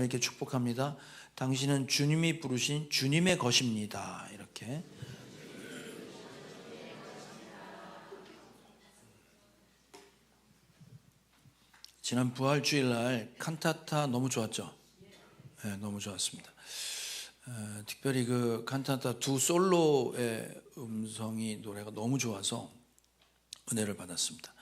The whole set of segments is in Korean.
이렇게 축복합니다. 당신은 주님이 부르신 주님의 것입니다. 이렇게. 지난 부활주일날 칸타타 너무 좋았죠? 네, 너무 좋았습니다. 특별히 그 칸타타 두 솔로의 음성이 노래가 너무 좋아서 은혜를 받았습니다.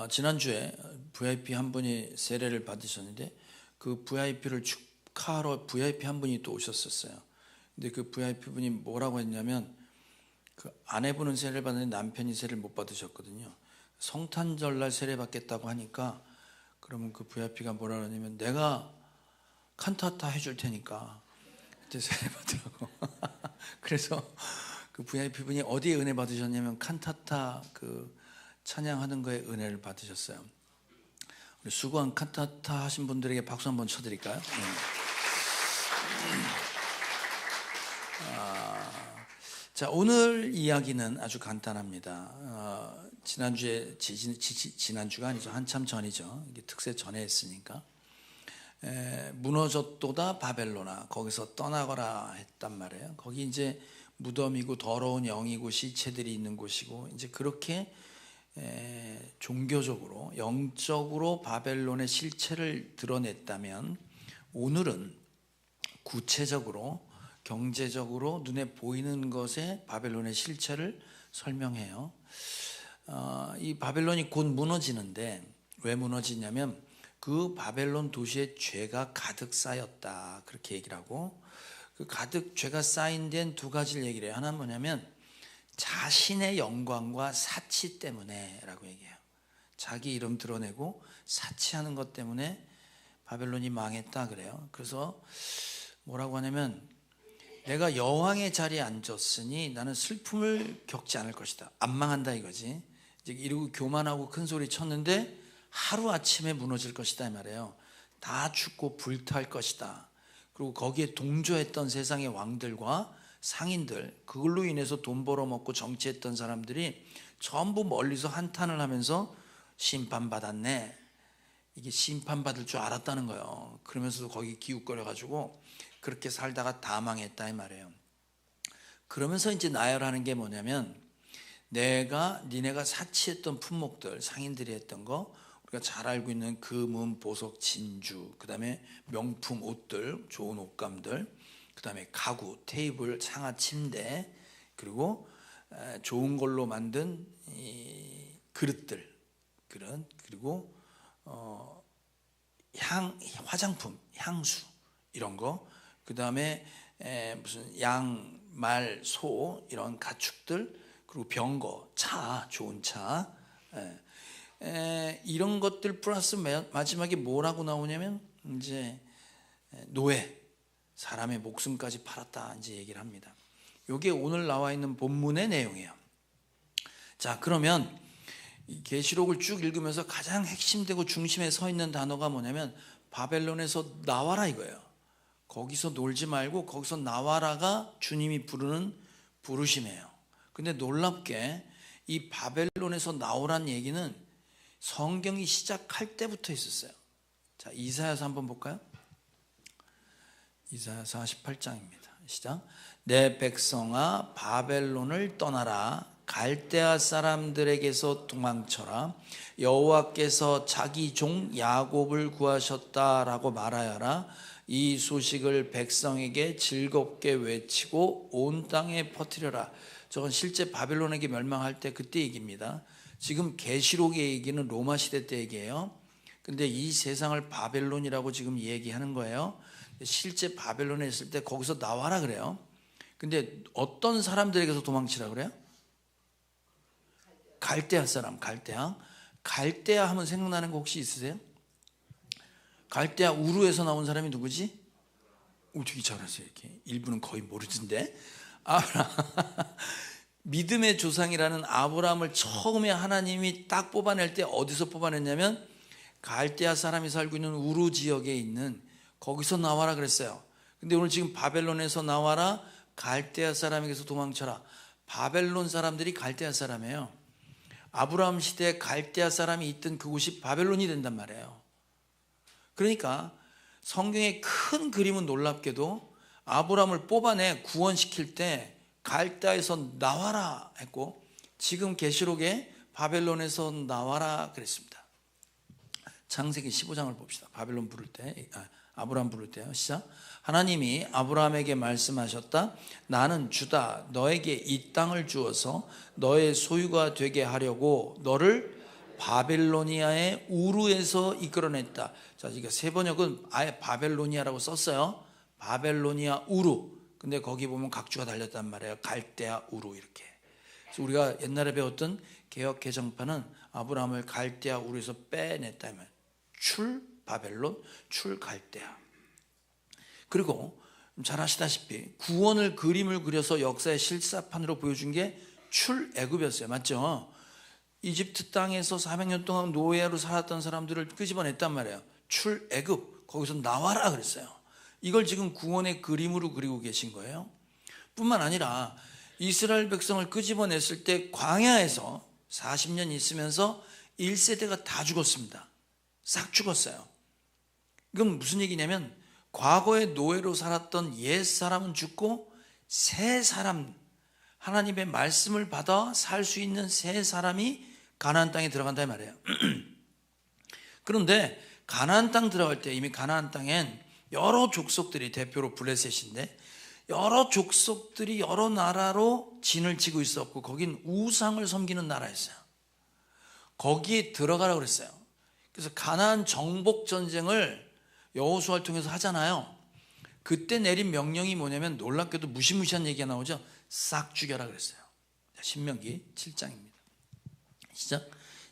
지난주에 VIP 한 분이 세례를 받으셨는데 그 VIP를 축하하러 VIP 한 분이 또 오셨었어요. 근데 그 VIP 분이 뭐라고 했냐면 그 아내분은 세례를 받는데 남편이 세례를 못 받으셨거든요. 성탄절날 세례 받겠다고 하니까 그러면 그 VIP가 뭐라 그러냐면 내가 칸타타 해줄 테니까 그때 세례 받으라고. 그래서 그 VIP 분이 어디에 은혜 받으셨냐면 칸타타 그 찬양하는 거에 은혜를 받으셨어요. 우리 수고한 칸타타 하신 분들에게 박수 한번 쳐드릴까요? 네. 자, 오늘 이야기는 아주 간단합니다. 지난주가 아니죠. 한참 전이죠. 이게 특세 전에 했으니까. 무너졌도다 바벨로나, 거기서 떠나거라 했단 말이에요. 거기 이제 무덤이고 더러운 영이고 시체들이 있는 곳이고, 이제 그렇게 종교적으로 영적으로 바벨론의 실체를 드러냈다면, 오늘은 구체적으로 경제적으로 눈에 보이는 것에 바벨론의 실체를 설명해요. 이 바벨론이 곧 무너지는데 왜 무너지냐면 그 바벨론 도시에 죄가 가득 쌓였다, 그렇게 얘기를 하고, 그 가득 죄가 쌓인 데는 두 가지를 얘기를 해요. 하나는 뭐냐면 자신의 영광과 사치 때문에 라고 얘기해요. 자기 이름 드러내고 사치하는 것 때문에 바벨론이 망했다 그래요. 그래서 뭐라고 하냐면 내가 여왕의 자리에 앉았으니 나는 슬픔을 겪지 않을 것이다. 안 망한다 이거지. 이제 이러고 교만하고 큰 소리 쳤는데 하루아침에 무너질 것이다 이 말이에요. 다 죽고 불탈 것이다. 그리고 거기에 동조했던 세상의 왕들과 상인들, 그걸로 인해서 돈 벌어먹고 정치했던 사람들이 전부 멀리서 한탄을 하면서 심판받았네, 이게 심판받을 줄 알았다는 거예요. 그러면서도 거기 기웃거려가지고 그렇게 살다가 다 망했다 이 말이에요. 그러면서 이제 나열하는 게 뭐냐면 니네가 사치했던 품목들, 상인들이 했던 거, 우리가 잘 알고 있는 금은, 보석, 진주, 그 다음에 명품 옷들, 좋은 옷감들, 그 다음에 가구, 테이블, 상하, 침대, 그리고 좋은 걸로 만든 이 그릇들, 그리고 화장품, 향수 이런 거, 그 다음에 무슨 양, 말, 소 이런 가축들, 그리고 병거, 차, 좋은 차, 이런 것들 플러스 마지막에 뭐라고 나오냐면 이제 노예, 사람의 목숨까지 팔았다 이제 얘기를 합니다. 이게 오늘 나와 있는 본문의 내용이에요. 자, 그러면 이 계시록을 쭉 읽으면서 가장 핵심되고 중심에 서 있는 단어가 뭐냐면 바벨론에서 나와라 이거예요. 거기서 놀지 말고 거기서 나와라가 주님이 부르는 부르심이에요. 근데 놀랍게 이 바벨론에서 나오란 얘기는 성경이 시작할 때부터 있었어요. 자, 이사야서 한번 볼까요? 이사야 48장입니다. 시작. 내 백성아 바벨론을 떠나라, 갈대아 사람들에게서 도망쳐라, 여호와께서 자기 종 야곱을 구하셨다라고 말하여라. 이 소식을 백성에게 즐겁게 외치고 온 땅에 퍼뜨려라. 저건 실제 바벨론에게 멸망할 때 그때 얘기입니다. 지금 계시록의 얘기는 로마 시대 때 얘기예요. 근데 이 세상을 바벨론이라고 지금 얘기하는 거예요. 실제 바벨론에 있을 때 거기서 나와라 그래요. 근데 어떤 사람들에게서 도망치라 그래요? 갈대아 사람, 갈대아 하면 생각나는 거 혹시 있으세요? 갈대아 우르에서 나온 사람이 누구지? 어떻게 잘하세요? 이렇게 일부는 거의 모르던데. 믿음의 조상이라는 아브라함을 처음에 하나님이 딱 뽑아낼 때 어디서 뽑아냈냐면 갈대아 사람이 살고 있는 우르 지역에 있는 거기서 나와라 그랬어요. 근데 오늘 지금 바벨론에서 나와라, 갈대아 사람에게서 도망쳐라. 바벨론 사람들이 갈대아 사람이에요. 아브라함 시대에 갈대아 사람이 있던 그곳이 바벨론이 된단 말이에요. 그러니까 성경의 큰 그림은 놀랍게도 아브라함을 뽑아내 구원시킬 때 갈대아에서 나와라 했고, 지금 계시록에 바벨론에서 나와라 그랬습니다. 창세기 15장을 봅시다. 바벨론 부를 때, 아브라함 부를 때요. 시작. 하나님이 아브라함에게 말씀하셨다. 나는 주다. 너에게 이 땅을 주어서 너의 소유가 되게 하려고 너를 바벨로니아의 우르에서 이끌어냈다. 자, 이게 세 번역은 아예 바벨로니아라고 썼어요. 바벨로니아 우르. 근데 거기 보면 각주가 달렸단 말이에요. 갈대아 우르 이렇게. 그래서 우리가 옛날에 배웠던 개역 개정판은 아브라함을 갈대아 우르에서 빼냈다면 출 바벨론, 출 갈대아. 그리고 잘 아시다시피 구원을 그림을 그려서 역사의 실사판으로 보여준 게 출애굽이었어요. 맞죠? 이집트 땅에서 400년 동안 노예로 살았던 사람들을 끄집어냈단 말이에요. 출애굽, 거기서 나와라 그랬어요. 이걸 지금 구원의 그림으로 그리고 계신 거예요. 뿐만 아니라 이스라엘 백성을 끄집어냈을 때 광야에서 40년 있으면서 1세대가 다 죽었습니다. 싹 죽었어요. 이건 무슨 얘기냐면 과거에 노예로 살았던 옛사람은 죽고 새 사람, 하나님의 말씀을 받아 살 수 있는 새 사람이 가나안 땅에 들어간다 이 말이에요. 그런데 가나안 땅 들어갈 때 이미 가나안 땅엔 여러 족속들이, 대표로 블레셋인데 여러 족속들이 여러 나라로 진을 치고 있었고 거긴 우상을 섬기는 나라였어요. 거기에 들어가라고 그랬어요. 그래서 가나안 정복 전쟁을 여호수아를 통해서 하잖아요. 그때 내린 명령이 뭐냐면 놀랍게도 무시무시한 얘기가 나오죠. 싹 죽여라 그랬어요. 신명기 7장입니다. 시작.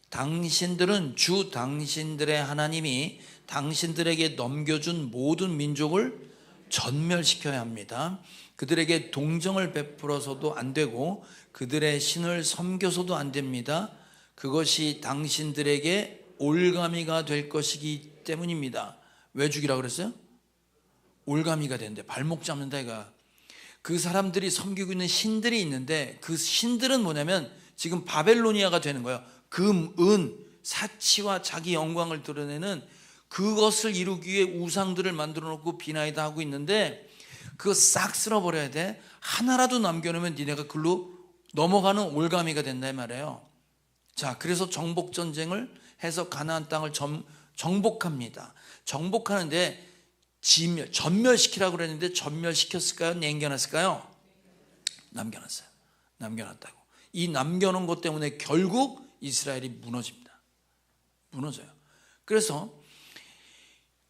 당신들은 주 당신들의 하나님이 당신들에게 넘겨준 모든 민족을 전멸시켜야 합니다. 그들에게 동정을 베풀어서도 안 되고 그들의 신을 섬겨서도 안 됩니다. 그것이 당신들에게 올가미가 될 것이기 때문입니다. 왜 죽이라고 그랬어요? 올가미가 되는데, 발목 잡는다 이가. 그 사람들이 섬기고 있는 신들이 있는데 그 신들은 뭐냐면 지금 바벨로니아가 되는 거예요. 금, 은, 사치와 자기 영광을 드러내는 그것을 이루기 위해 우상들을 만들어 놓고 비나이다 하고 있는데 그거 싹 쓸어버려야 돼. 하나라도 남겨놓으면 니네가 글로 넘어가는 올가미가 된다 이 말이에요. 자, 그래서 정복전쟁을 해서 가나안 땅을 정복합니다. 정복하는데 전멸시키라고 그랬는데 전멸시켰을까요? 남겨놨을까요? 남겨놨어요. 남겨놨다고. 이 남겨놓은 것 때문에 결국 이스라엘이 무너집니다. 무너져요. 그래서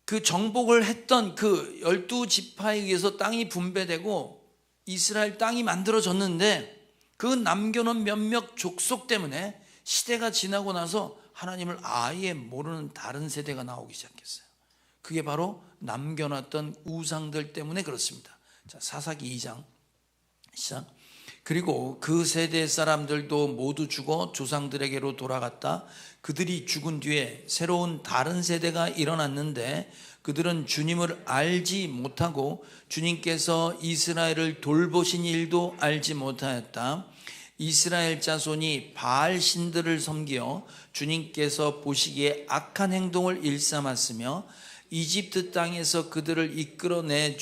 그 정복을 했던 그 12지파에 의해서 땅이 분배되고 이스라엘 땅이 만들어졌는데 그 남겨놓은 몇몇 족속 때문에 시대가 지나고 나서 하나님을 아예 모르는 다른 세대가 나오기 시작했어요. 그게 바로 남겨놨던 우상들 때문에 그렇습니다. 자, 사사기 2장 시작. 그리고 그 세대 사람들도 모두 죽어 조상들에게로 돌아갔다. 그들이 죽은 뒤에 새로운 다른 세대가 일어났는데 그들은 주님을 알지 못하고 주님께서 이스라엘을 돌보신 일도 알지 못하였다. 이스라엘 자손이 바알 신들을 섬기어 주님께서 보시기에 악한 행동을 일삼았으며 이집트 땅에서 그들을 이끌어내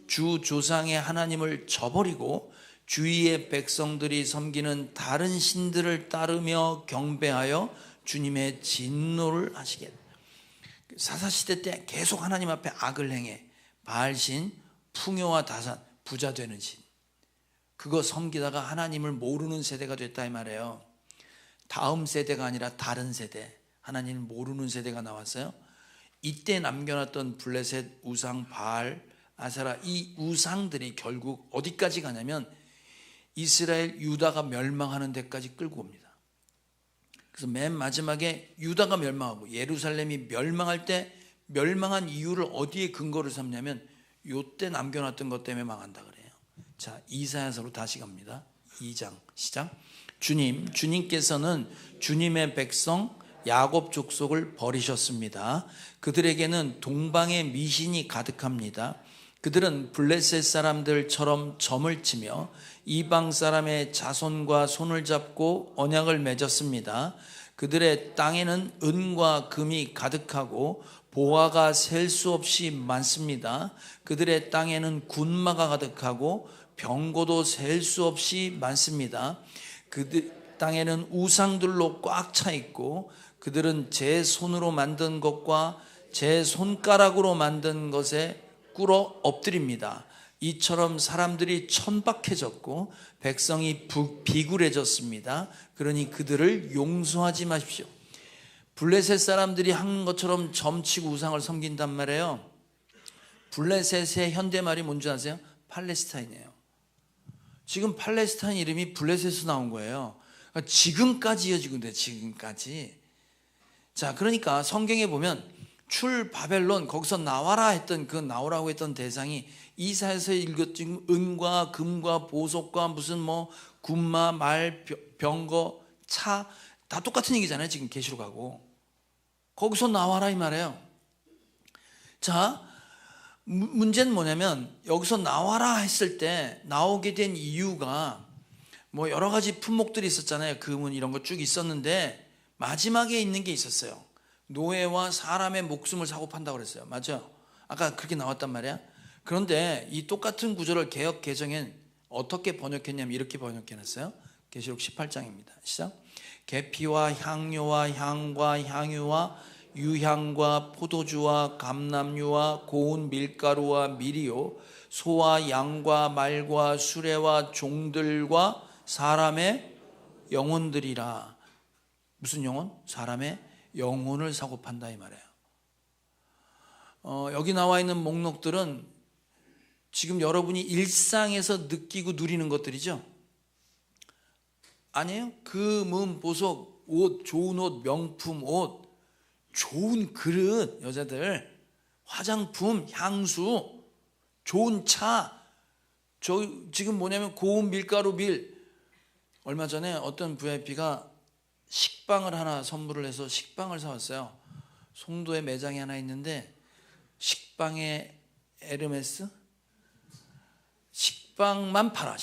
주 조상의 하나님을 저버리고 주위의 백성들이 섬기는 다른 신들을 따르며 경배하여 주님의 진노를 하시겠다. 사사시대 때 계속 하나님 앞에 악을 행해 바알신, 풍요와 다산, 부자 되는 신, 그거 섬기다가 하나님을 모르는 세대가 됐다 이 말이에요. 다음 세대가 아니라 다른 세대, 하나님을 모르는 세대가 나왔어요. 이때 남겨놨던 블레셋, 우상, 바알, 아세라, 이 우상들이 결국 어디까지 가냐면 이스라엘, 유다가 멸망하는 데까지 끌고 옵니다. 그래서 맨 마지막에 유다가 멸망하고 예루살렘이 멸망할 때 멸망한 이유를 어디에 근거를 삼냐면 요때 남겨놨던 것 때문에 망한다 그래요. 자, 이사야서로 다시 갑니다. 2장 시작. 주님께서는 주님의 백성 야곱 족속을 버리셨습니다. 그들에게는 동방의 미신이 가득합니다. 그들은 블레셋 사람들처럼 점을 치며 이방 사람의 자손과 손을 잡고 언약을 맺었습니다. 그들의 땅에는 은과 금이 가득하고 보화가 셀 수 없이 많습니다. 그들의 땅에는 군마가 가득하고 병거도 셀 수 없이 많습니다. 그들 땅에는 우상들로 꽉 차 있고 그들은 제 손으로 만든 것과 제 손가락으로 만든 것에 꿇어 엎드립니다. 이처럼 사람들이 천박해졌고 백성이 비굴해졌습니다. 그러니 그들을 용서하지 마십시오. 블레셋 사람들이 하는 것처럼 점치고 우상을 섬긴단 말이에요. 블레셋의 현대말이 뭔지 아세요? 팔레스타인이에요. 지금 팔레스타인 이름이 블레셋에서 나온 거예요. 그러니까 지금까지 이어지고 있는데, 지금까지. 자, 그러니까 성경에 보면 출 바벨론, 거기서 나와라 했던, 그 나오라고 했던 대상이 이사야서 읽었던 은과 금과 보석과 무슨 뭐 군마, 말, 병거, 차, 다 똑같은 얘기잖아요. 지금 계시록하고. 거기서 나와라 이 말이에요. 자, 문제는 뭐냐면 여기서 나와라 했을 때 나오게 된 이유가 뭐 여러 가지 품목들이 있었잖아요. 금은 이런 거 쭉 있었는데 마지막에 있는 게 있었어요. 노예와 사람의 목숨을 사고 판다고 그랬어요. 맞죠? 아까 그렇게 나왔단 말이야. 그런데 이 똑같은 구절을 개역 개정엔 어떻게 번역했냐면 이렇게 번역해놨어요. 계시록 18장입니다. 시작. 계피와 향료와 향과 향유와 유향과 포도주와 감람유와 고운 밀가루와 밀이요 소와 양과 말과 수레와 종들과 사람의 영혼들이라. 무슨 영혼? 사람의 영혼을 사고 판다 이 말이에요. 여기 나와 있는 목록들은 지금 여러분이 일상에서 느끼고 누리는 것들이죠. 아니에요? 금은 보석, 옷, 좋은 옷, 명품 옷, 좋은 그릇, 여자들 화장품, 향수, 좋은 차. 저 지금 뭐냐면 고운 밀가루 밀. 얼마 전에 어떤 VIP가 식빵을 하나 선물을 해서 식빵을 사왔어요. 송도에 매장이 하나 있는데 식빵에 에르메스? 식빵만 팔아.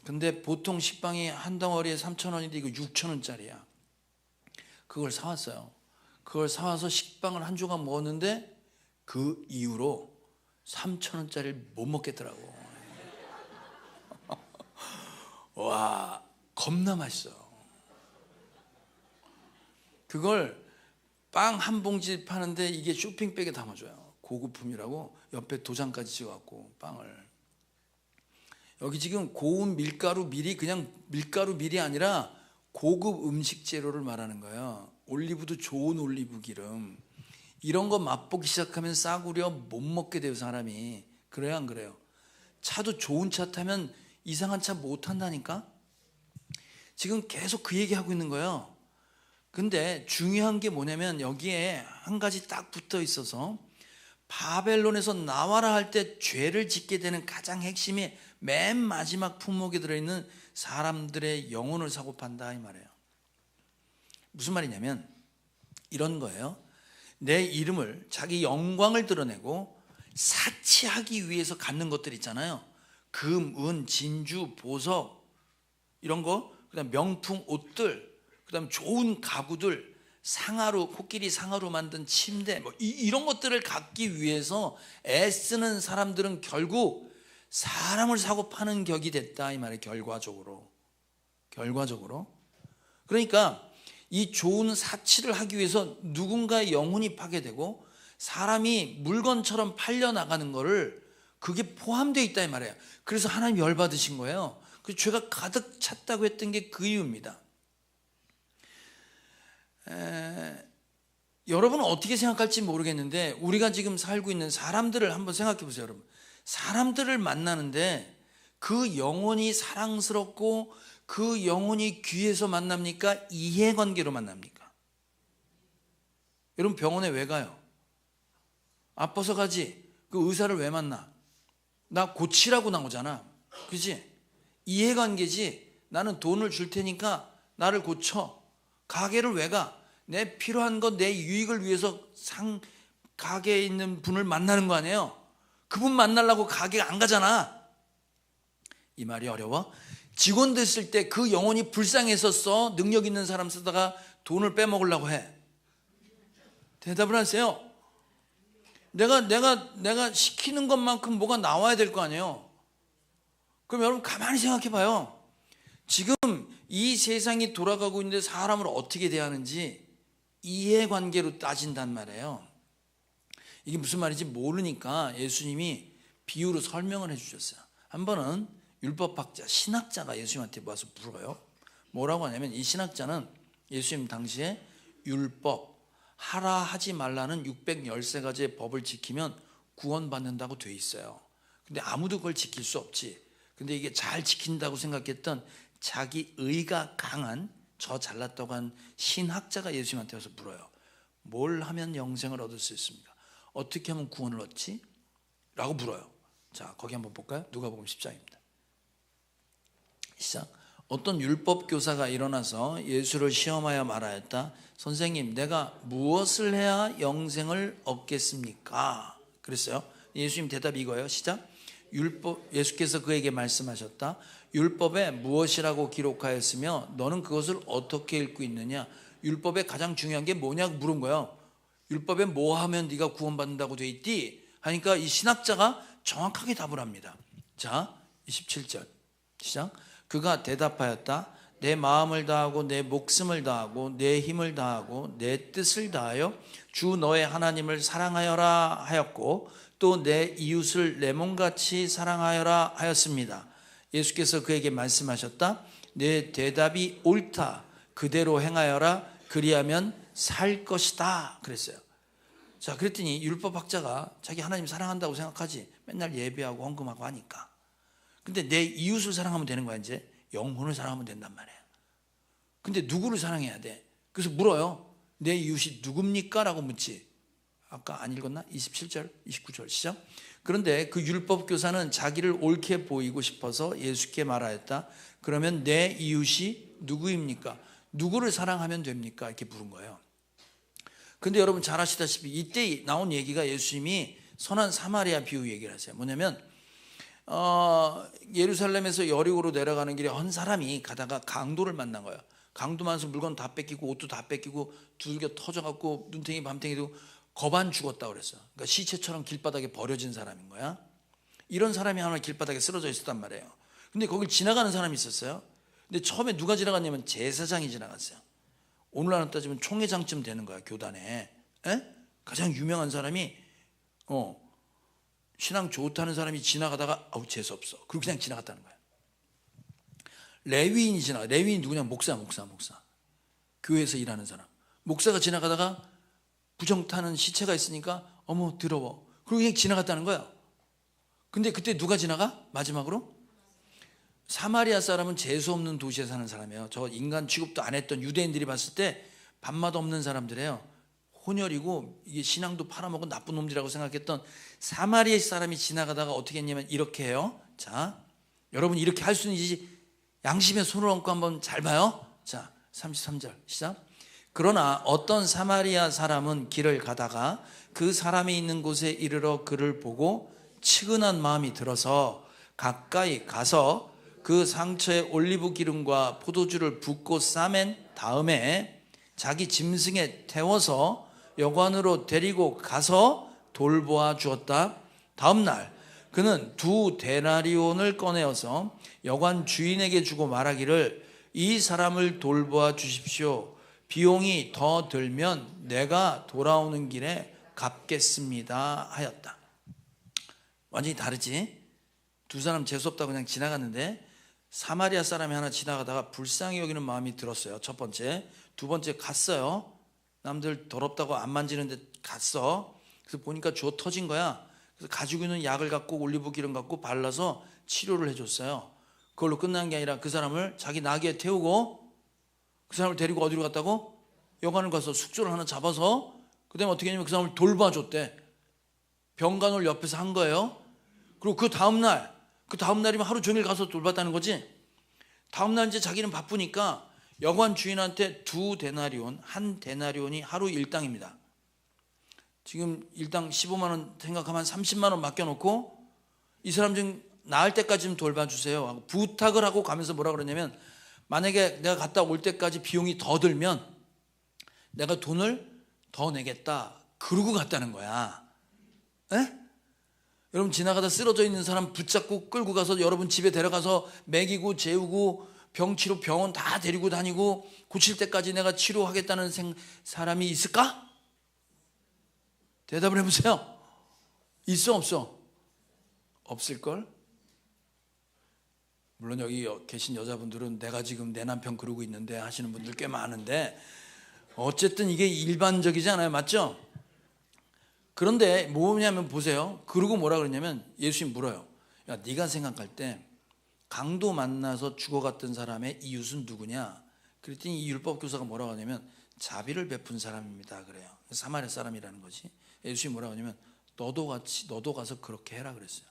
근데 보통 식빵이 한 덩어리에 3,000원인데 이거 6,000원짜리야. 그걸 사왔어요. 그걸 사와서 식빵을 한 조각 먹었는데 그 이후로 3,000원짜리를 못 먹겠더라고. 와, 겁나 맛있어요. 그걸 빵 한 봉지 파는데 이게 쇼핑백에 담아줘요. 고급품이라고 옆에 도장까지 찍어갖고 빵을. 여기 지금 고운 밀가루 밀이 그냥 밀가루 밀이 아니라 고급 음식 재료를 말하는 거예요. 올리브도 좋은 올리브 기름. 이런 거 맛보기 시작하면 싸구려 못 먹게 돼요, 사람이. 그래요, 안 그래요? 차도 좋은 차 타면 이상한 차 못 탄다니까? 지금 계속 그 얘기하고 있는 거예요. 근데 중요한 게 뭐냐면 여기에 한 가지 딱 붙어 있어서 바벨론에서 나와라 할 때 죄를 짓게 되는 가장 핵심이 맨 마지막 품목에 들어있는 사람들의 영혼을 사고 판다 이 말이에요. 무슨 말이냐면 이런 거예요. 내 이름을, 자기 영광을 드러내고 사치하기 위해서 갖는 것들 있잖아요. 금, 은, 진주, 보석 이런 거, 그다음 명품 옷들, 그다음 좋은 가구들, 상하로, 코끼리 상하로 만든 침대, 뭐 이런 것들을 갖기 위해서 애쓰는 사람들은 결국 사람을 사고 파는 격이 됐다 이 말이에요. 결과적으로. 그러니까 이 좋은 사치를 하기 위해서 누군가의 영혼이 파괴되고 사람이 물건처럼 팔려 나가는 거를 그게 포함되어 있다 이 말이에요. 그래서 하나님 열받으신 거예요. 그 죄가 가득 찼다고 했던 게 그 이유입니다. 여러분은 어떻게 생각할지 모르겠는데 우리가 지금 살고 있는 사람들을 한번 생각해 보세요. 여러분, 사람들을 만나는데 그 영혼이 사랑스럽고 그 영혼이 귀해서 만납니까? 이해관계로 만납니까? 여러분, 병원에 왜 가요? 아파서 가지. 그 의사를 왜 만나? 나 고치라고 나오잖아. 그치? 이해관계지. 나는 돈을 줄 테니까 나를 고쳐. 가게를 왜 가? 내 필요한 것, 내 유익을 위해서 가게에 있는 분을 만나는 거 아니에요? 그분 만나려고 가게 안 가잖아. 이 말이 어려워? 직원 됐을 때 그 영혼이 불쌍했었어. 능력 있는 사람 쓰다가 돈을 빼먹으려고 해. 대답을 하세요. 내가 시키는 것만큼 뭐가 나와야 될 거 아니에요. 그럼 여러분 가만히 생각해 봐요. 지금 이 세상이 돌아가고 있는데 사람을 어떻게 대하는지 이해관계로 따진단 말이에요. 이게 무슨 말인지 모르니까 예수님이 비유로 설명을 해주셨어요. 한 번은 율법학자, 신학자가 예수님한테 와서 물어요. 뭐라고 하냐면 이 신학자는 예수님 당시에 율법, 하라 하지 말라는 613가지의 법을 지키면 구원받는다고 돼 있어요. 근데 아무도 그걸 지킬 수 없지. 근데 이게 잘 지킨다고 생각했던 자기 의가 강한 저 잘났다고 한 신학자가 예수님한테 와서 물어요. 뭘 하면 영생을 얻을 수 있습니까? 어떻게 하면 구원을 얻지? 라고 물어요. 자, 거기 한번 볼까요? 누가복음 10장입니다. 시작. 어떤 율법 교사가 일어나서 예수를 시험하여 말하였다. 선생님, 내가 무엇을 해야 영생을 얻겠습니까? 그랬어요. 예수님 대답이 이거예요. 시작. 예수께서 그에게 말씀하셨다. 율법에 무엇이라고 기록하였으며 너는 그것을 어떻게 읽고 있느냐? 율법에 가장 중요한 게 뭐냐고 물은 거예요. 율법에 뭐 하면 네가 구원받는다고 돼 있디? 하니까 이 신학자가 정확하게 답을 합니다. 자, 27절 시작. 그가 대답하였다. 내 마음을 다하고 내 목숨을 다하고 내 힘을 다하고 내 뜻을 다하여 주 너의 하나님을 사랑하여라 하였고 또 내 이웃을 내 몸같이 사랑하여라 하였습니다. 예수께서 그에게 말씀하셨다. 내 대답이 옳다. 그대로 행하여라. 그리하면 살 것이다. 그랬어요. 자, 그랬더니 율법학자가 자기 하나님 사랑한다고 생각하지. 맨날 예배하고 헌금하고 하니까. 근데 내 이웃을 사랑하면 되는 거야. 이제 영혼을 사랑하면 된단 말이에요. 근데 누구를 사랑해야 돼? 그래서 물어요. 내 이웃이 누굽니까? 라고 묻지. 아까 안 읽었나? 27절 29절 시작. 그런데 그 율법 교사는 자기를 옳게 보이고 싶어서 예수께 말하였다. 그러면 내 이웃이 누구입니까? 누구를 사랑하면 됩니까? 이렇게 물은 거예요. 근데 여러분 잘 아시다시피 이때 나온 얘기가 예수님이 선한 사마리아 비유 얘기를 하세요. 뭐냐면 예루살렘에서 여리고로 내려가는 길에 한 사람이 가다가 강도를 만난 거예요. 강도 만나서 물건 다 뺏기고 옷도 다 뺏기고 두들겨 터져갖고 눈탱이 밤탱이도 거반 죽었다고 그랬어요. 그러니까 시체처럼 길바닥에 버려진 사람인 거야. 이런 사람이 하나 길바닥에 쓰러져 있었단 말이에요. 근데 거길 지나가는 사람이 있었어요. 근데 처음에 누가 지나갔냐면 제사장이 지나갔어요. 오늘날로 따지면 총회장쯤 되는 거야, 교단에. 가장 유명한 사람이 신앙 좋다는 사람이 지나가다가 재수없어. 그리고 그냥 지나갔다는 거야. 레위인이 지나가. 레위인 누구냐? 목사. 교회에서 일하는 사람. 목사가 지나가다가 부정 타는 시체가 있으니까 어머 더러워. 그리고 그냥 지나갔다는 거야. 근데 그때 누가 지나가? 마지막으로? 사마리아 사람은 재수 없는 도시에 사는 사람이에요. 저 인간 취급도 안 했던 유대인들이 봤을 때 밥맛 없는 사람들이에요. 혼혈이고 이게 신앙도 팔아먹은 나쁜 놈들이라고 생각했던 사마리아 사람이 지나가다가 어떻게 했냐면 이렇게 해요. 자, 여러분 이렇게 할 수는 있지. 양심에 손을 얹고 한번 잘 봐요. 자, 33절 시작. 그러나 어떤 사마리아 사람은 길을 가다가 그 사람이 있는 곳에 이르러 그를 보고 측은한 마음이 들어서 가까이 가서 그 상처에 올리브 기름과 포도주를 붓고 싸맨 다음에 자기 짐승에 태워서 여관으로 데리고 가서 돌보아 주었다. 다음 날 그는 2데나리온을 꺼내어서 여관 주인에게 주고 말하기를 이 사람을 돌보아 주십시오. 비용이 더 들면 내가 돌아오는 길에 갚겠습니다 하였다. 완전히 다르지? 두 사람 재수없다고 그냥 지나갔는데 사마리아 사람이 하나 지나가다가 불쌍히 여기는 마음이 들었어요. 첫 번째. 두 번째 갔어요. 남들 더럽다고 안 만지는데 갔어. 그래서 보니까 주워 터진 거야. 그래서 가지고 있는 약을 갖고 올리브 기름 갖고 발라서 치료를 해줬어요. 그걸로 끝난 게 아니라 그 사람을 자기 나귀에 태우고 그 사람을 데리고 어디로 갔다고? 여관을 가서 숙소를 하나 잡아서 그 다음에 어떻게 했냐면 그 사람을 돌봐줬대. 병간호를 옆에서 한 거예요. 그리고 그 다음날이면 하루 종일 가서 돌봤다는 거지. 다음날 이제 자기는 바쁘니까 여관 주인한테 2데나리온, 1데나리온이 하루 일당입니다. 지금 일당 15만 원 생각하면 30만 원 맡겨놓고 이 사람 좀 나을 때까지 좀 돌봐주세요 하고 부탁을 하고 가면서 뭐라 그러냐면 만약에 내가 갔다 올 때까지 비용이 더 들면 내가 돈을 더 내겠다 그러고 갔다는 거야. 에? 여러분 지나가다 쓰러져 있는 사람 붙잡고 끌고 가서 여러분 집에 데려가서 먹이고 재우고 병치료 병원 다 데리고 다니고 고칠 때까지 내가 치료하겠다는 사람이 있을까? 대답을 해보세요. 있어 없어? 없을걸? 물론 여기 계신 여자분들은 내가 지금 내 남편 그러고 있는데 하시는 분들 꽤 많은데 어쨌든 이게 일반적이지 않아요. 맞죠? 그런데 뭐냐면 보세요. 그러고 뭐라 그러냐면 예수님 물어요. 야, 네가 생각할 때 강도 만나서 죽어갔던 사람의 이웃은 누구냐? 그랬더니 이 율법 교사가 뭐라고 하냐면 자비를 베푼 사람입니다 그래요. 사마리아 사람이라는 거지. 예수님이 뭐라고 하냐면 너도 가서 그렇게 해라 그랬어요.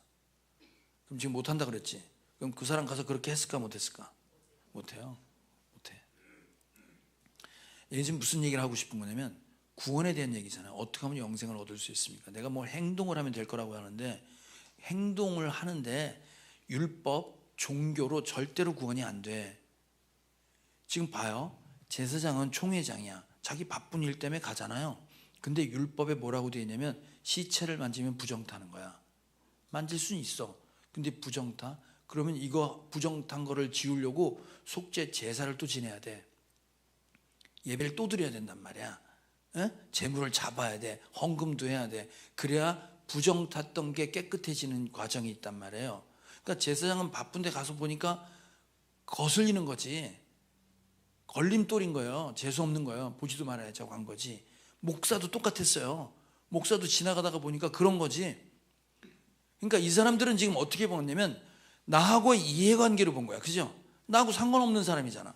그럼 지금 못한다 그랬지? 그럼 그 사람 가서 그렇게 했을까 못했을까? 못해요. 못해. 지금 무슨 얘기를 하고 싶은 거냐면 구원에 대한 얘기잖아요. 어떻게 하면 영생을 얻을 수 있습니까? 내가 뭘 행동을 하면 될 거라고 하는데 행동을 하는데 율법, 종교로 절대로 구원이 안 돼. 지금 봐요. 제사장은 총회장이야. 자기 바쁜 일 때문에 가잖아요. 근데 율법에 뭐라고 되어 있냐면 시체를 만지면 부정타는 거야. 만질 수는 있어. 근데 부정타? 그러면 이거 부정탄 거를 지우려고 속죄 제사를 또 지내야 돼. 예배를 또 드려야 된단 말이야. 재물을 잡아야 돼. 헌금도 해야 돼. 그래야 부정 탔던 게 깨끗해지는 과정이 있단 말이에요. 그러니까 제사장은 바쁜데 가서 보니까 거슬리는 거지. 걸림돌인 거예요. 재수 없는 거예요. 보지도 말아야죠 한 거지. 목사도 똑같았어요. 목사도 지나가다가 보니까 그런 거지. 그러니까 이 사람들은 지금 어떻게 보냐면 나하고의 이해관계로 본 거야. 그죠? 나하고 상관없는 사람이잖아.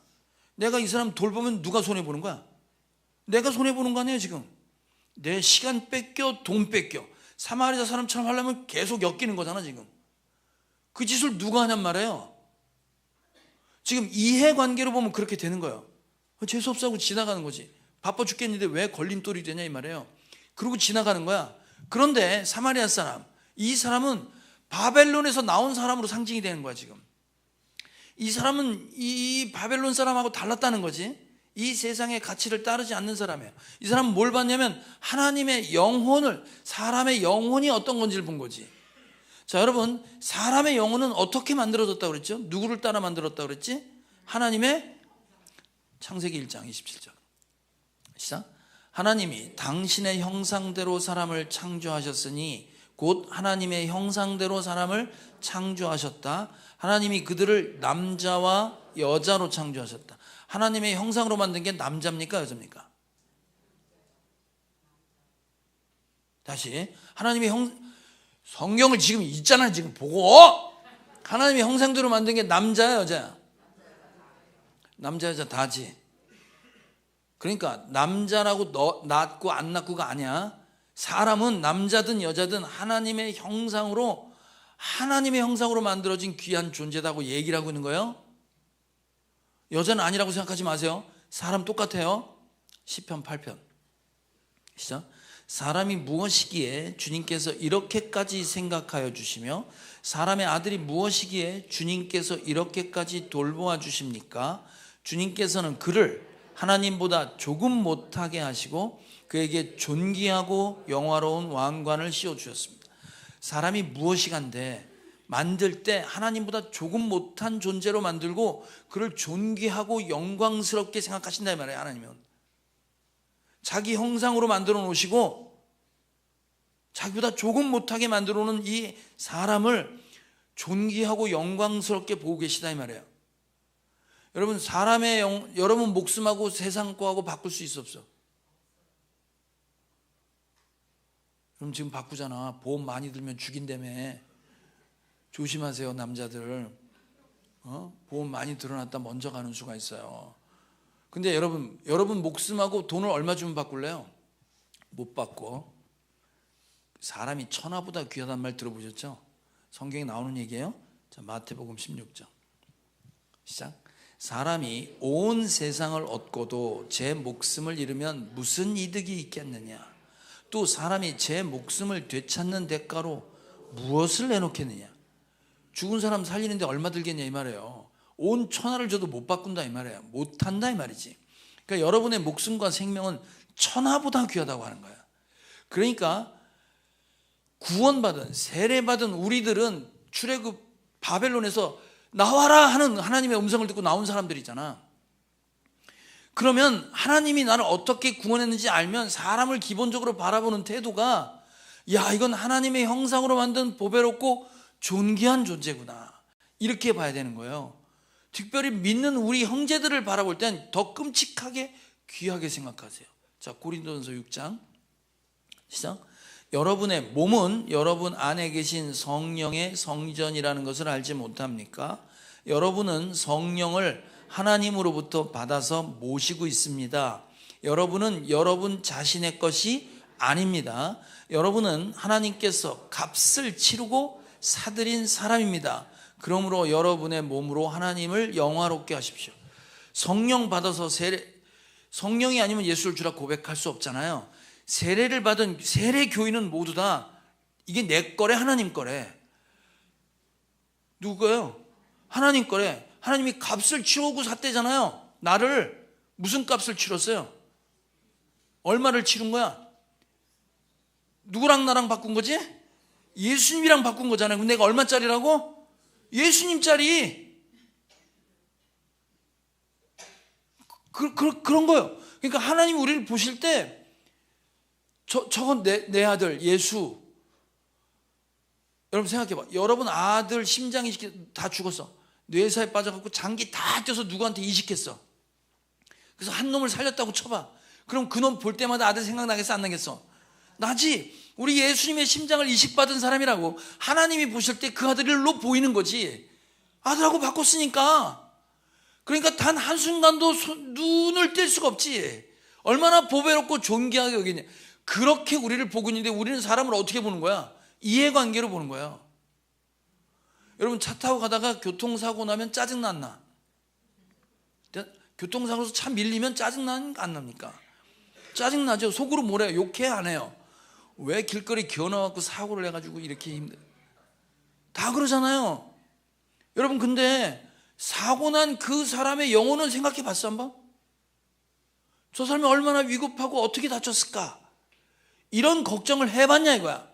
내가 이 사람 돌보면 누가 손해보는 거야? 내가 손해보는 거 아니에요 지금. 내 시간 뺏겨 돈 뺏겨. 사마리아 사람처럼 하려면 계속 엮이는 거잖아 지금. 그 짓을 누가 하냔 말이에요. 지금 이해관계로 보면 그렇게 되는 거예요. 재수없어 하고 지나가는 거지. 바빠 죽겠는데 왜 걸림돌이 되냐 이 말이에요. 그러고 지나가는 거야. 그런데 사마리아 사람, 이 사람은 바벨론에서 나온 사람으로 상징이 되는 거야 지금. 이 사람은 이 바벨론 사람하고 달랐다는 거지. 이 세상의 가치를 따르지 않는 사람이에요. 이 사람은 뭘 봤냐면 하나님의 영혼을, 사람의 영혼이 어떤 건지를 본 거지. 자 여러분, 사람의 영혼은 어떻게 만들어졌다고 그랬죠? 누구를 따라 만들었다고 그랬지? 하나님의, 창세기 1장 27절 시작. 하나님이 당신의 형상대로 사람을 창조하셨으니 곧 하나님의 형상대로 사람을 창조하셨다. 하나님이 그들을 남자와 여자로 창조하셨다. 하나님의 형상으로 만든 게 남자입니까 여자입니까? 다시, 하나님의 성경을 지금 있잖아요. 지금 보고 하나님의 형상대로 만든 게 남자야 여자야? 남자 여자 다지. 그러니까 남자라고 낳고 안 낳고가 아니야. 사람은 남자든 여자든 하나님의 형상으로 만들어진 귀한 존재다고 얘기를 하고 있는 거예요. 여자는 아니라고 생각하지 마세요. 사람 똑같아요. 시편 8편 시작. 사람이 무엇이기에 주님께서 이렇게까지 생각하여 주시며 사람의 아들이 무엇이기에 주님께서 이렇게까지 돌보아 주십니까? 주님께서는 그를 하나님보다 조금 못하게 하시고 그에게 존귀하고 영화로운 왕관을 씌워주셨습니다. 사람이 무엇이간데 만들 때 하나님보다 조금 못한 존재로 만들고 그를 존귀하고 영광스럽게 생각하신다 이 말이에요. 하나님은 자기 형상으로 만들어 놓으시고 자기보다 조금 못하게 만들어 놓은 이 사람을 존귀하고 영광스럽게 보고 계시다 이 말이에요. 여러분, 여러분 목숨하고 세상 거하고 바꿀 수 있어 없어? 그럼 지금 바꾸잖아. 보험 많이 들면 죽인다며. 조심하세요 남자들. 보험 많이 들어놨다 먼저 가는 수가 있어요. 근데 여러분 목숨하고 돈을 얼마 주면 바꿀래요? 못 바꿔. 사람이 천하보다 귀하단 말 들어보셨죠? 성경에 나오는 얘기예요. 자, 마태복음 16장 시작. 사람이 온 세상을 얻고도 제 목숨을 잃으면 무슨 이득이 있겠느냐? 또 사람이 제 목숨을 되찾는 대가로 무엇을 내놓겠느냐? 죽은 사람 살리는데 얼마 들겠냐 이 말이에요. 온 천하를 줘도 못 바꾼다 이 말이에요. 못한다 이 말이지. 그러니까 여러분의 목숨과 생명은 천하보다 귀하다고 하는 거야. 그러니까 구원받은 세례받은 우리들은 출애굽 바벨론에서 나와라 하는 하나님의 음성을 듣고 나온 사람들이잖아. 그러면 하나님이 나를 어떻게 구원했는지 알면 사람을 기본적으로 바라보는 태도가, 야, 이건 하나님의 형상으로 만든 보배롭고 존귀한 존재구나, 이렇게 봐야 되는 거예요. 특별히 믿는 우리 형제들을 바라볼 땐 더 끔찍하게 귀하게 생각하세요. 자, 고린도전서 6장 시작. 여러분의 몸은 여러분 안에 계신 성령의 성전이라는 것을 알지 못합니까? 여러분은 성령을 하나님으로부터 받아서 모시고 있습니다. 여러분은 여러분 자신의 것이 아닙니다. 여러분은 하나님께서 값을 치르고 사들인 사람입니다. 그러므로 여러분의 몸으로 하나님을 영화롭게 하십시오. 성령 받아서 성령이 아니면 예수를 주라 고백할 수 없잖아요. 세례를 받은 세례 교인은 모두 다 이게 내 거래, 하나님 거래. 누구 거예요? 하나님 거래. 하나님이 값을 치르고 샀대잖아요. 나를 무슨 값을 치렀어요? 얼마를 치른 거야? 누구랑 나랑 바꾼 거지? 예수님이랑 바꾼 거잖아요. 근데 내가 얼마짜리라고? 예수님짜리. 그런 거예요. 그러니까 하나님이 우리를 보실 때 저건 내 아들 예수. 여러분 생각해봐. 여러분 아들 심장이 다 죽었어. 뇌사에 빠져갖고 장기 다 쪄서 누구한테 이식했어. 그래서 한 놈을 살렸다고 쳐봐. 그럼 그 놈 볼 때마다 아들 생각나겠어, 안 나겠어? 나지. 우리 예수님의 심장을 이식받은 사람이라고 하나님이 보실 때 그 아들로 보이는 거지. 아들하고 바꿨으니까. 그러니까 단 한순간도 눈을 뗄 수가 없지. 얼마나 보배롭고 존귀하게 여기냐. 그렇게 우리를 보고 있는데 우리는 사람을 어떻게 보는 거야? 이해관계로 보는 거야. 여러분 차 타고 가다가 교통사고 나면 짜증 났나? 교통사고에서 차 밀리면 짜증 나니까 안 납니까? 짜증 나죠. 속으로 뭐래요? 욕해, 안 해요? 왜 길거리 기어나갖고 사고를 해가지고 이렇게 힘들어? 다 그러잖아요. 여러분 근데 사고 난 그 사람의 영혼은 생각해 봤어 한번? 저 사람이 얼마나 위급하고 어떻게 다쳤을까? 이런 걱정을 해봤냐 이거야.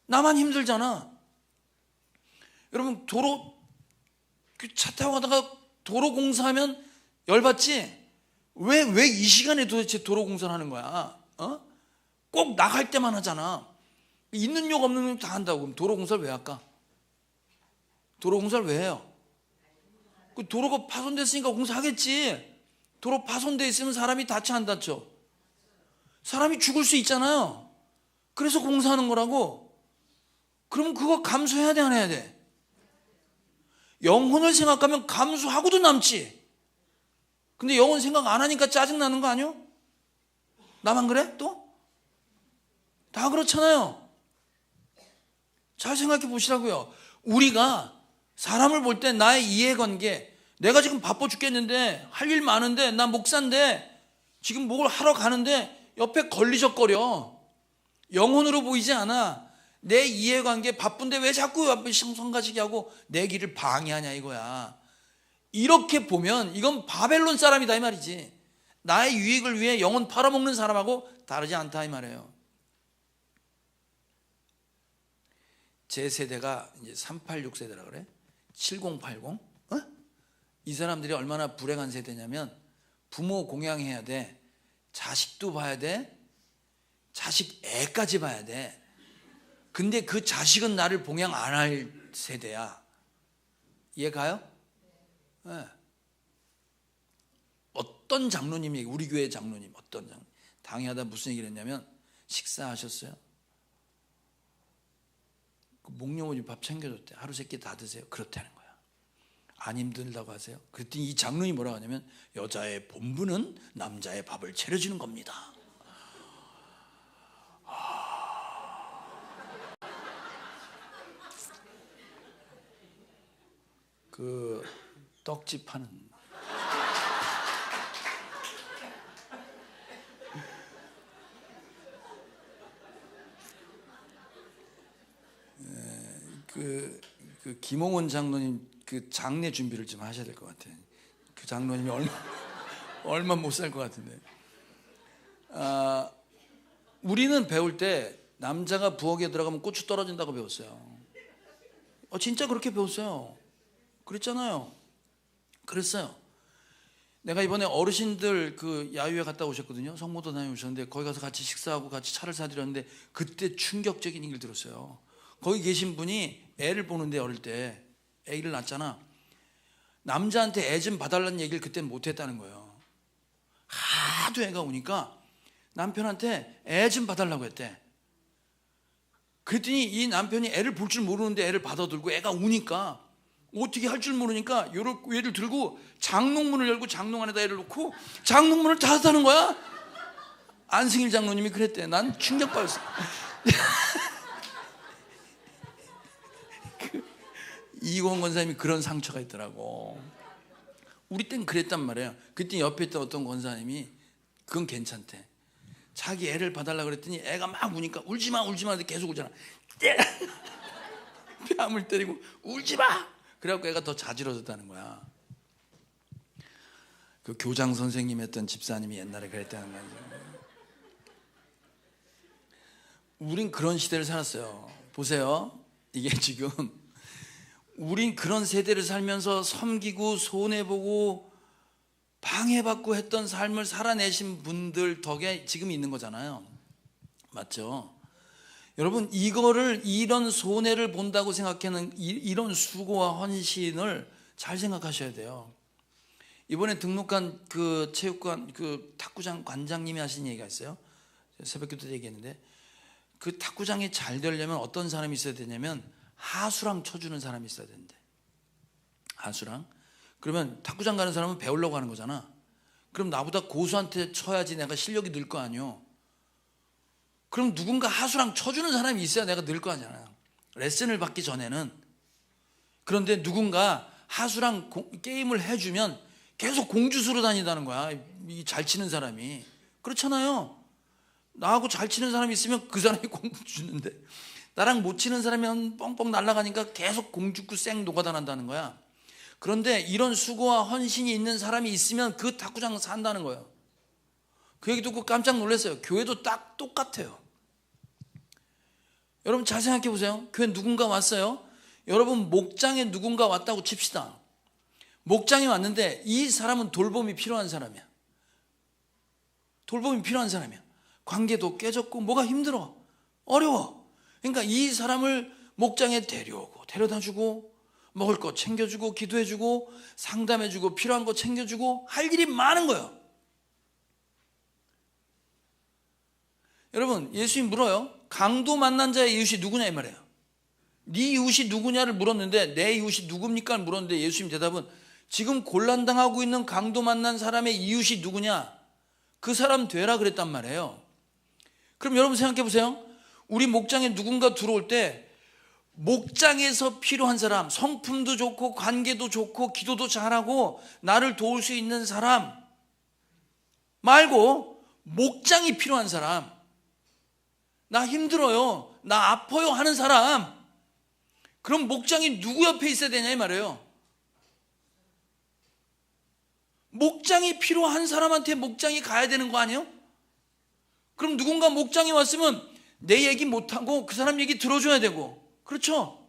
나만 힘들잖아. 여러분 차 타고 가다가 도로 공사하면 열받지? 왜 이 시간에 도대체 도로 공사를 하는 거야? 꼭 나갈 때만 하잖아. 있는 욕 없는 욕 다 한다고. 그럼 도로 공사를 왜 할까? 도로 공사를 왜 해요? 그 도로가 파손됐으니까 공사하겠지. 도로 파손돼 있으면 사람이 다쳐 안 다쳐? 사람이 죽을 수 있잖아요. 그래서 공사하는 거라고. 그러면 그거 감수해야 돼, 안 해야 돼? 영혼을 생각하면 감수하고도 남지. 근데 영혼 생각 안 하니까 짜증나는 거 아니요? 나만 그래? 또? 다 그렇잖아요. 잘 생각해 보시라고요. 우리가 사람을 볼 때 나의 이해관계, 내가 지금 바빠 죽겠는데 할 일 많은데 나 목사인데 지금 뭘 하러 가는데 옆에 걸리적거려. 영혼으로 보이지 않아. 내 이해관계 바쁜데 왜 자꾸 옆에 성가시게 하고 내 길을 방해하냐 이거야. 이렇게 보면 이건 바벨론 사람이다 이 말이지. 나의 유익을 위해 영혼 팔아먹는 사람하고 다르지 않다 이 말이에요. 제 세대가 이제 386세대라 그래. 7080. 이 사람들이 얼마나 불행한 세대냐면 부모 공양해야 돼. 자식도 봐야 돼. 자식 애까지 봐야 돼. 근데 그 자식은 나를 봉양 안 할 세대야. 이해 가요? 네. 어떤 장로님이, 우리 교회 장로님, 어떤 장로님, 당회하다 무슨 얘기를 했냐면, 식사하셨어요? 그 목련오지 밥 챙겨줬대. 하루 세끼 다 드세요. 그렇다는 거야. 안 힘들다고 하세요? 그랬더니 이 장로님이 뭐라고 하냐면, 여자의 본분은 남자의 밥을 차려주는 겁니다. 그 떡집 하는 그 김홍원 장로님 그 장례 준비를 좀 하셔야 될 것 같아요. 그 장로님이 얼마 못 살 것 같은데. 우리는 배울 때 남자가 부엌에 들어가면 고추 떨어진다고 배웠어요. 진짜 그렇게 배웠어요. 그랬잖아요. 그랬어요. 내가 이번에 어르신들 그 야유회 갔다 오셨거든요. 성모도 다녀오셨는데 거기 가서 같이 식사하고 같이 차를 사드렸는데 그때 충격적인 얘기를 들었어요. 거기 계신 분이 애를 보는데 어릴 때 애를 낳았잖아. 남자한테 애 좀 봐달라는 얘기를 그때는 못했다는 거예요. 하도 애가 오니까 남편한테 애 좀 봐달라고 했대. 그랬더니 이 남편이 애를 볼 줄 모르는데 애를 받아들고 애가 우니까 어떻게 할 줄 모르니까 얘를 들고 장롱문을 열고 장롱 안에다 애를 놓고 장롱문을 닫았다는 거야. 안승일 장로님이 그랬대. 난 충격받았어. 이건 권사님이 그런 상처가 있더라고. 우리 땐 그랬단 말이에요. 그때 옆에 있던 어떤 권사님이 그건 괜찮대. 자기 애를 봐달라고 그랬더니 애가 막 우니까 울지마 울지마 하는데 계속 울잖아. 뺨을 때리고 울지마. 그래갖고 애가 더 자지러졌다는 거야. 그 교장 선생님 했던 집사님이 옛날에 그랬다는 거야. 우린 그런 시대를 살았어요. 보세요. 이게 지금 우린 그런 세대를 살면서 섬기고 손해보고 방해받고 했던 삶을 살아내신 분들 덕에 지금 있는 거잖아요. 맞죠? 여러분, 이런 손해를 본다고 생각하는 이런 수고와 헌신을 잘 생각하셔야 돼요. 이번에 등록한 그 체육관 그 탁구장 관장님이 하신 얘기가 있어요. 새벽기도 얘기했는데, 그 탁구장이 잘 되려면 어떤 사람이 있어야 되냐면 하수랑 쳐주는 사람이 있어야 된대. 하수랑. 그러면 탁구장 가는 사람은 배우려고 하는 거잖아. 그럼 나보다 고수한테 쳐야지 내가 실력이 늘 거 아니요. 그럼 누군가 하수랑 쳐주는 사람이 있어야 내가 늘 거 아니잖아요. 레슨을 받기 전에는. 그런데 누군가 하수랑 게임을 해주면 계속 공주수로 다닌다는 거야. 이 잘 치는 사람이. 그렇잖아요. 나하고 잘 치는 사람이 있으면 그 사람이 공주 주는데, 나랑 못 치는 사람이 뻥뻥 날아가니까 계속 공주구 쌩 노가다난다는 거야. 그런데 이런 수고와 헌신이 있는 사람이 있으면 그 탁구장 산다는 거예요. 그 얘기 듣고 깜짝 놀랐어요. 교회도 딱 똑같아요. 여러분 잘 생각해 보세요. 교회 누군가 왔어요. 여러분 목장에 누군가 왔다고 칩시다. 목장에 왔는데 이 사람은 돌봄이 필요한 사람이야. 돌봄이 필요한 사람이야. 관계도 깨졌고 뭐가 힘들어. 어려워. 그러니까 이 사람을 목장에 데려오고 데려다주고 먹을 거 챙겨주고 기도해주고 상담해주고 필요한 거 챙겨주고 할 일이 많은 거예요. 여러분 예수님 물어요. 강도 만난 자의 이웃이 누구냐 이 말이에요. 네 이웃이 누구냐를 물었는데 내 이웃이 누굽니까 물었는데 예수님 대답은 지금 곤란당하고 있는 강도 만난 사람의 이웃이 누구냐, 그 사람 되라 그랬단 말이에요. 그럼 여러분 생각해 보세요. 우리 목장에 누군가 들어올 때 목장에서 필요한 사람, 성품도 좋고 관계도 좋고 기도도 잘하고 나를 도울 수 있는 사람 말고 목장이 필요한 사람, 나 힘들어요, 나 아파요 하는 사람, 그럼 목장이 누구 옆에 있어야 되냐 이 말이에요. 목장이 필요한 사람한테 목장이 가야 되는 거 아니에요? 그럼 누군가 목장에 왔으면 내 얘기 못하고 그 사람 얘기 들어줘야 되고, 그렇죠?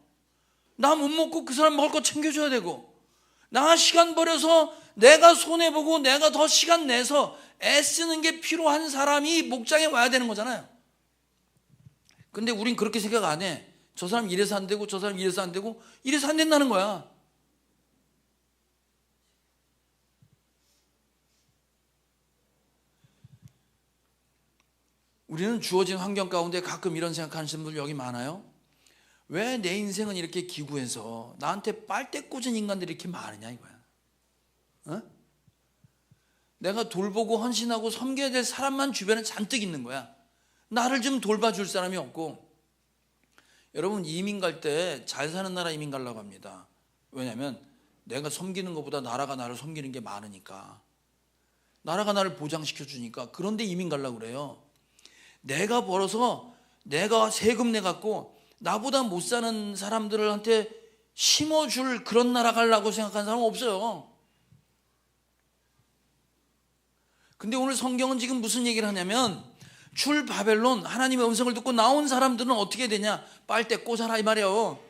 나 못 먹고 그 사람 먹을 거 챙겨줘야 되고, 나 시간 버려서 내가 손해보고 내가 더 시간 내서 애쓰는 게 필요한 사람이 목장에 와야 되는 거잖아요. 근데 우린 그렇게 생각 안 해. 저 사람 이래서 안 되고 저 사람 이래서 안 되고 이래서 안 된다는 거야. 우리는 주어진 환경 가운데 가끔 이런 생각하시는 분들 여기 많아요. 왜 내 인생은 이렇게 기구해서 나한테 빨대 꽂은 인간들이 이렇게 많으냐 이거야. 어? 내가 돌보고 헌신하고 섬겨야 될 사람만 주변에 잔뜩 있는 거야. 나를 좀 돌봐줄 사람이 없고. 여러분 이민 갈 때 잘 사는 나라 이민 가려고 합니다. 왜냐하면 내가 섬기는 것보다 나라가 나를 섬기는 게 많으니까. 나라가 나를 보장시켜 주니까. 그런데 이민 가려고 그래요. 내가 벌어서 내가 세금 내갖고 나보다 못 사는 사람들한테 심어줄 그런 나라 가려고 생각하는 사람은 없어요. 근데 오늘 성경은 지금 무슨 얘기를 하냐면 출 바벨론 하나님의 음성을 듣고 나온 사람들은 어떻게 되냐? 빨대 꽂아라 이 말이에요.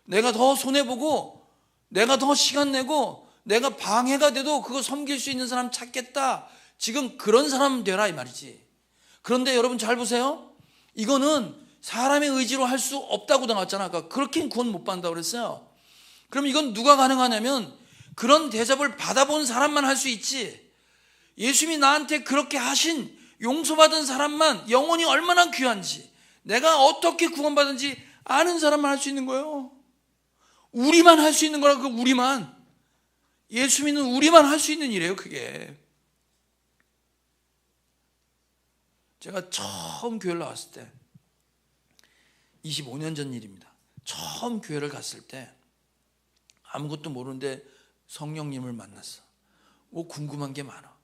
내가 더 손해보고 내가 더 시간 내고 내가 방해가 돼도 그거 섬길 수 있는 사람 찾겠다. 지금 그런 사람 되라 이 말이지. 그런데 여러분 잘 보세요. 이거는 사람의 의지로 할 수 없다고 나왔잖아. 아까 그렇게 구원 못 받는다고 그랬어요. 그럼 이건 누가 가능하냐면 그런 대접을 받아본 사람만 할 수 있지. 예수님이 나한테 그렇게 하신 용서받은 사람만 영혼이 얼마나 귀한지 내가 어떻게 구원받은지 아는 사람만 할 수 있는 거예요. 우리만 할 수 있는 거라. 그 우리만. 예수 믿는 우리만 할 수 있는 일이에요. 그게. 제가 처음 교회를 나왔을 때 25년 전 일입니다. 처음 교회를 갔을 때 아무것도 모르는데 성령님을 만났어. 뭐 궁금한 게 많아.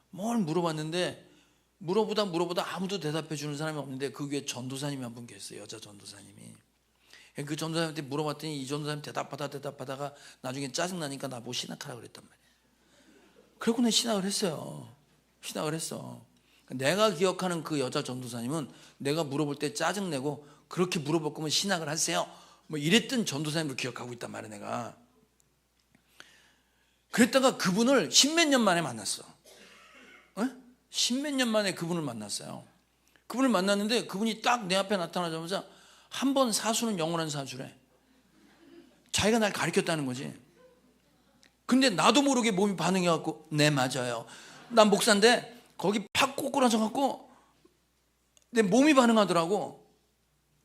뭘 물어봤는데 물어보다 아무도 대답해 주는 사람이 없는데 그 교회 전도사님이 한 분 계셨어요. 여자 전도사님이. 그 전도사님한테 물어봤더니 이 전도사님 대답하다가 나중에 짜증나니까 나보고 신학하라고 그랬단 말이에요. 그래고 내가 신학을 했어요. 신학을 했어. 내가 기억하는 그 여자 전도사님은 내가 물어볼 때 짜증내고 그렇게 물어볼 거면 신학을 하세요. 뭐 이랬던 전도사님을 기억하고 있단 말이야 내가. 그랬다가 그분을 십몇 년 만에 만났어. 십몇 년 만에 그분을 만났어요. 그분을 만났는데 그분이 딱 내 앞에 나타나자마자 한 번 사수는 영원한 사수래. 자기가 날 가르쳤다는 거지. 근데 나도 모르게 몸이 반응해갖고 네 맞아요. 난 목사인데 거기 팍 꼬꾸라져갖고 내 몸이 반응하더라고.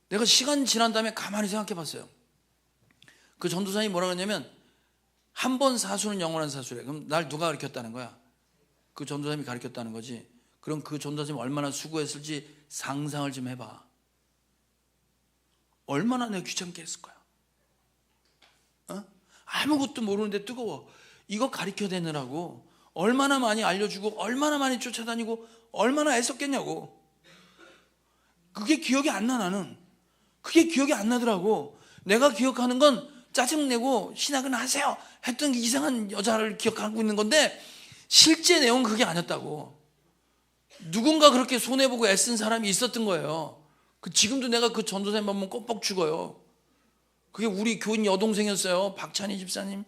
내가 시간 지난 다음에 가만히 생각해봤어요. 그 전도사님이 뭐라 그러냐면 한 번 사수는 영원한 사수래. 그럼 날 누가 가르쳤다는 거야? 그 전도사님이 가르쳤다는 거지. 그럼 그 전도사님이 얼마나 수고했을지 상상을 좀 해봐. 얼마나 내가 귀찮게 했을 거야. 아무것도 모르는데 뜨거워. 이거 가르쳐대느라고 얼마나 많이 알려주고 얼마나 많이 쫓아다니고 얼마나 애썼겠냐고. 그게 기억이 안 나. 나는 그게 기억이 안 나더라고. 내가 기억하는 건 짜증내고 신학은 하세요 했던 이상한 여자를 기억하고 있는 건데 실제 내용은 그게 아니었다고. 누군가 그렇게 손해보고 애쓴 사람이 있었던 거예요. 지금도 내가 그 전도사님 보면 껌뻑 죽어요. 그게 우리 교인 여동생이었어요. 박찬희 집사님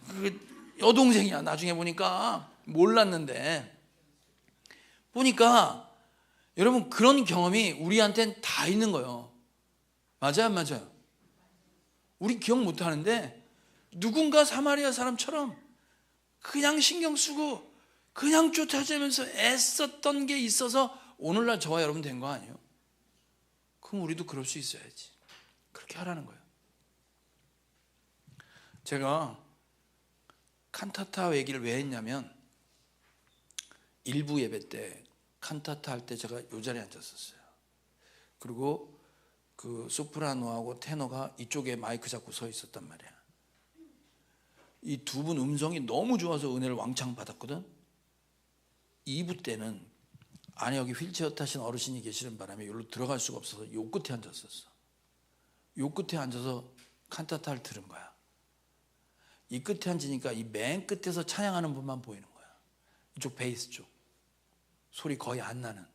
그 여동생이야. 나중에 보니까 몰랐는데 보니까 여러분 그런 경험이 우리한테는 다 있는 거예요. 맞아요 안 맞아요? 우리 기억 못하는데 누군가 사마리아 사람처럼 그냥 신경 쓰고 그냥 쫓아다니면서 애썼던 게 있어서 오늘날 저와 여러분 된 거 아니에요? 그럼 우리도 그럴 수 있어야지. 그렇게 하라는 거예요. 제가 칸타타 얘기를 왜 했냐면 일부 예배 때 칸타타 할 때 제가 이 자리에 앉았었어요. 그리고 그 소프라노하고 테너가 이쪽에 마이크 잡고 서 있었단 말이야. 이 두 분 음성이 너무 좋아서 은혜를 왕창 받았거든. 2부 때는 안에 여기 휠체어 타신 어르신이 계시는 바람에 여기로 들어갈 수가 없어서 요 끝에 앉았었어. 요 끝에 앉아서 칸타타를 들은 거야. 이 끝에 앉으니까 이 맨 끝에서 찬양하는 분만 보이는 거야. 이쪽 베이스 쪽. 소리 거의 안 나는,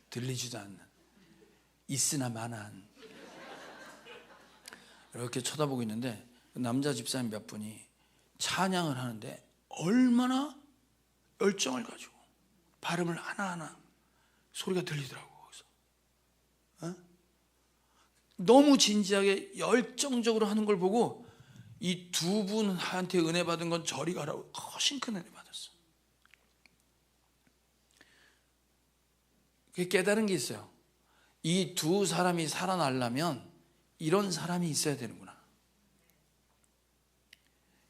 들리지도 않는, 있으나 마나한 이렇게 쳐다보고 있는데 남자 집사님 몇 분이 찬양을 하는데 얼마나 열정을 가지고 발음을 하나하나 소리가 들리더라고. 거기서 너무 진지하게 열정적으로 하는 걸 보고 이 두 분한테 은혜 받은 건 저리 가라고 훨씬 큰 은혜 받았어. 깨달은 게 있어요. 이 두 사람이 살아나려면 이런 사람이 있어야 되는구나.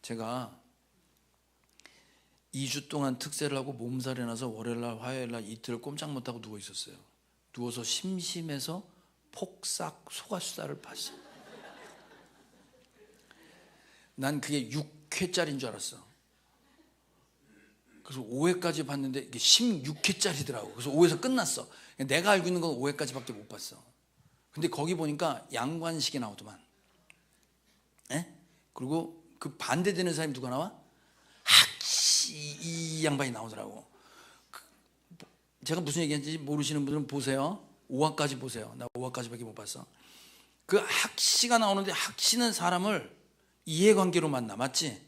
제가 2주 동안 특세를 하고 몸살이 나서 월요일날 화요일날 이틀을 꼼짝 못하고 누워 있었어요. 누워서 심심해서 폭삭 소가수다를 봤어요. 난 그게 6회짜리인 줄 알았어. 그래서 5회까지 봤는데 이게 16회짜리더라고. 그래서 5회에서 끝났어. 내가 알고 있는 건 5회까지밖에 못 봤어. 근데 거기 보니까 양관식이 나오더만. 그리고 그 반대되는 사람이 누가 나와? 이 양반이 나오더라고. 제가 무슨 얘기인지 모르시는 분들은 보세요. 5화까지 보세요. 나 5화까지밖에 못 봤어. 그 학씨가 나오는데 학씨는 사람을 이해관계로 만나. 맞지?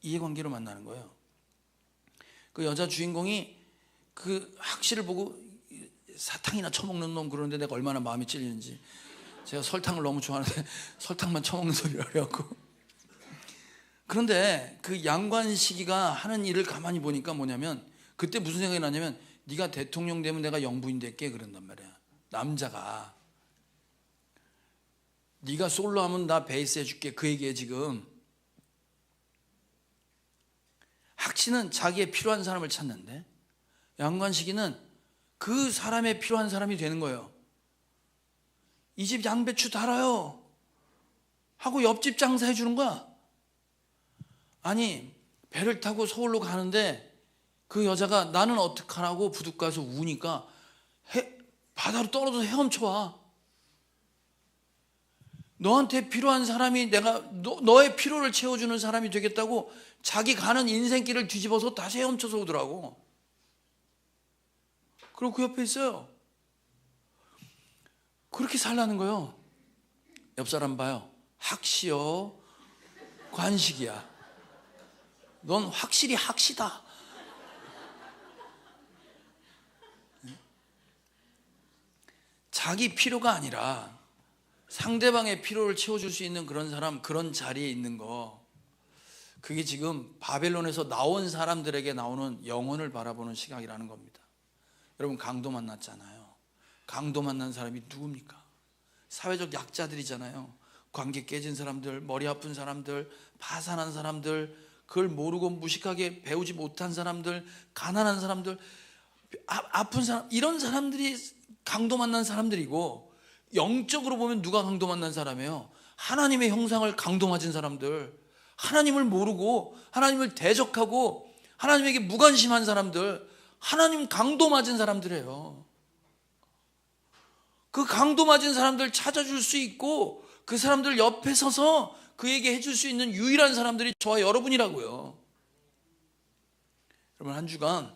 이해관계로 만나는 거예요. 그 여자 주인공이 그 학씨를 보고 사탕이나 처먹는 놈 그러는데 내가 얼마나 마음이 찔리는지. 제가 설탕을 너무 좋아하는데 설탕만 처먹는 소리를 하고. 그런데 그 양관식이가 하는 일을 가만히 보니까 뭐냐면 그때 무슨 생각이 나냐면 네가 대통령 되면 내가 영부인 될게 그런단 말이야. 남자가 네가 솔로 하면 나 베이스 해줄게 그 얘기에 지금. 학씨는 자기의 필요한 사람을 찾는데 양관식이는 그 사람의 필요한 사람이 되는 거예요. 이 집 양배추 달아요 하고 옆집 장사해 주는 거야. 아니 배를 타고 서울로 가는데 그 여자가 나는 어떡하라고 부둣가에서 우니까 바다로 떨어져서 헤엄쳐 와. 너한테 필요한 사람이 내가 너의 필요를 채워주는 사람이 되겠다고 자기 가는 인생길을 뒤집어서 다시 헤엄쳐서 오더라고. 그리고 그 옆에 있어요. 그렇게 살라는 거예요. 옆 사람 봐요. 학시요 관식이야. 넌 확실히 학시다. 자기 필요가 아니라 상대방의 필요를 채워줄 수 있는 그런 사람, 그런 자리에 있는 거, 그게 지금 바벨론에서 나온 사람들에게 나오는 영혼을 바라보는 시각이라는 겁니다. 여러분 강도 만났잖아요. 강도 만난 사람이 누굽니까? 사회적 약자들이잖아요. 관계 깨진 사람들, 머리 아픈 사람들, 파산한 사람들, 그걸 모르고 무식하게 배우지 못한 사람들, 가난한 사람들, 아픈 사람, 이런 사람들이 강도 만난 사람들이고, 영적으로 보면 누가 강도 만난 사람이에요? 하나님의 형상을 강도 맞은 사람들, 하나님을 모르고 하나님을 대적하고 하나님에게 무관심한 사람들, 하나님 강도 맞은 사람들이에요. 그 강도 맞은 사람들 찾아줄 수 있고 그 사람들 옆에 서서 그에게 해줄 수 있는 유일한 사람들이 저와 여러분이라고요. 여러분 한 주간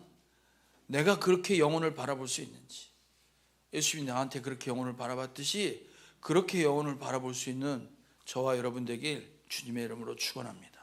내가 그렇게 영혼을 바라볼 수 있는지, 예수님이 나한테 그렇게 영혼을 바라봤듯이 그렇게 영혼을 바라볼 수 있는 저와 여러분 되길 주님의 이름으로 축원합니다.